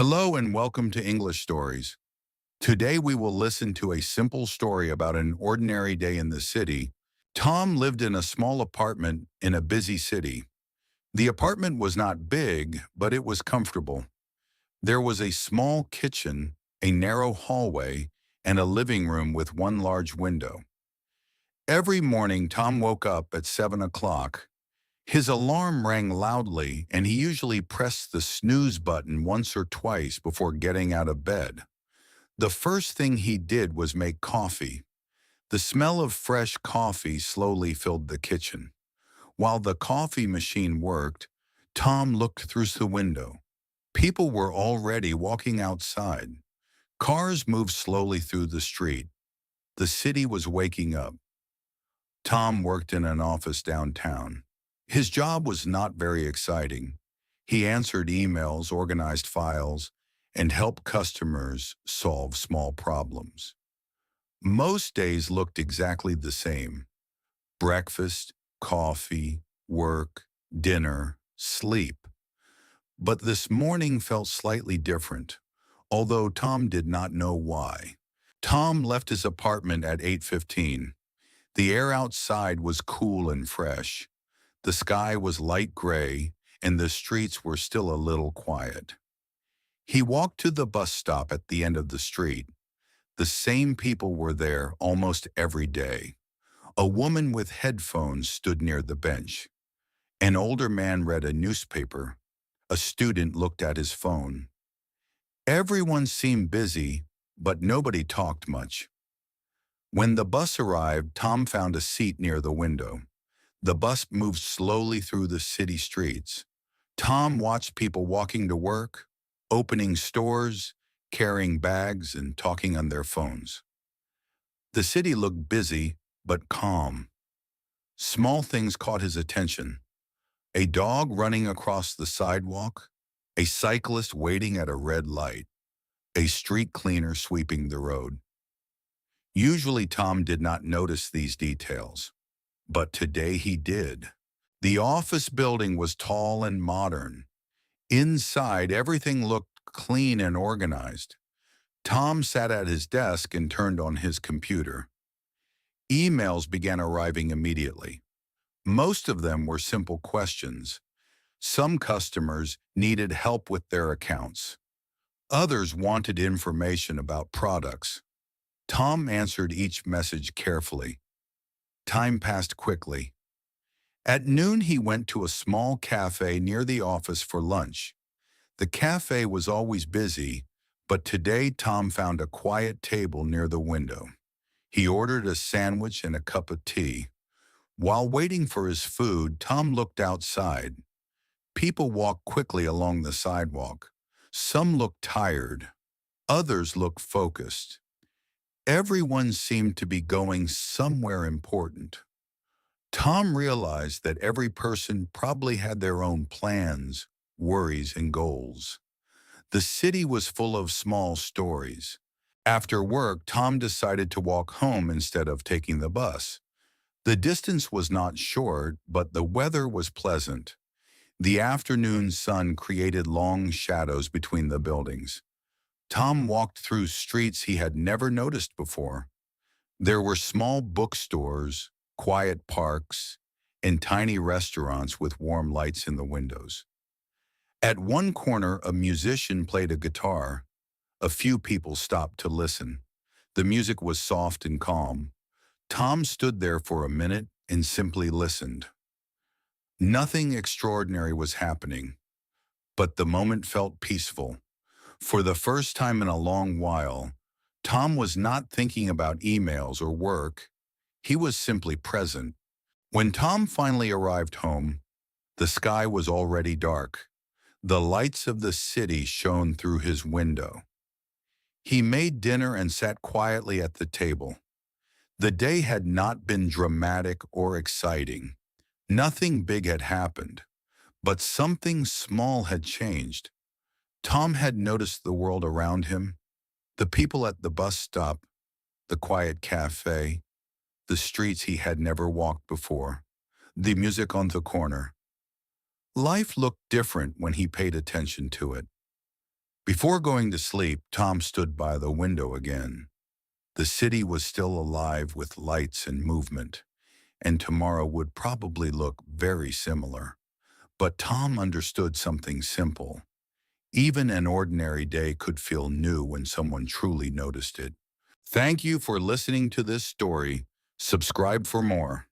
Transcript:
Hello and welcome to English Stories. Today we will listen to a simple story about an ordinary day in the city. Tom lived in a small apartment in a busy city. The apartment was not big, but it was comfortable. There was a small kitchen, a narrow hallway, and a living room with one large window. Every morning Tom woke up at 7 o'clock. His alarm rang loudly, and he usually pressed the snooze button once or twice before getting out of bed. The first thing he did was make coffee. The smell of fresh coffee slowly filled the kitchen. While the coffee machine worked, Tom looked through the window. People were already walking outside. Cars moved slowly through the street. The city was waking up. Tom worked in an office downtown. His job was not very exciting. He answered emails, organized files, and helped customers solve small problems. Most days looked exactly the same: breakfast, coffee, work, dinner, sleep. But this morning felt slightly different, although Tom did not know why. Tom left his apartment at 8:15. The air outside was cool and fresh. The sky was light gray, and the streets were still a little quiet. He walked to the bus stop at the end of the street. The same people were there almost every day. A woman with headphones stood near the bench. An older man read a newspaper. A student looked at his phone. Everyone seemed busy, but nobody talked much. When the bus arrived, Tom found a seat near the window. The bus moved slowly through the city streets. Tom watched people walking to work, opening stores, carrying bags, and talking on their phones. The city looked busy, but calm. Small things caught his attention: a dog running across the sidewalk, a cyclist waiting at a red light, a street cleaner sweeping the road. Usually Tom did not notice these details, but today he did. The office building was tall and modern. Inside, everything looked clean and organized. Tom sat at his desk and turned on his computer. Emails began arriving immediately. Most of them were simple questions. Some customers needed help with their accounts. Others wanted information about products. Tom answered each message carefully. Time passed quickly. At noon, he went to a small cafe near the office for lunch. The cafe was always busy, but today Tom found a quiet table near the window. He ordered a sandwich and a cup of tea. While waiting for his food, Tom looked outside. People walked quickly along the sidewalk. Some looked tired. Others looked focused. Everyone seemed to be going somewhere important. Tom realized that every person probably had their own plans, worries, and goals. The city was full of small stories. After work, Tom decided to walk home instead of taking the bus. The distance was not short, but the weather was pleasant. The afternoon sun created long shadows between the buildings. Tom walked through streets he had never noticed before. There were small bookstores, quiet parks, and tiny restaurants with warm lights in the windows. At one corner, a musician played a guitar. A few people stopped to listen. The music was soft and calm. Tom stood there for a minute and simply listened. Nothing extraordinary was happening, but the moment felt peaceful. For the first time in a long while, Tom was not thinking about emails or work. He was simply present. When Tom finally arrived home, the sky was already dark. The lights of the city shone through his window. He made dinner and sat quietly at the table. The day had not been dramatic or exciting. Nothing big had happened, but something small had changed. Tom had noticed the world around him: the people at the bus stop, the quiet cafe, the streets he had never walked before, the music on the corner. Life looked different when he paid attention to it. Before going to sleep, Tom stood by the window again. The city was still alive with lights and movement, and tomorrow would probably look very similar. But Tom understood something simple. Even an ordinary day could feel new when someone truly noticed it. Thank you for listening to this story. Subscribe for more.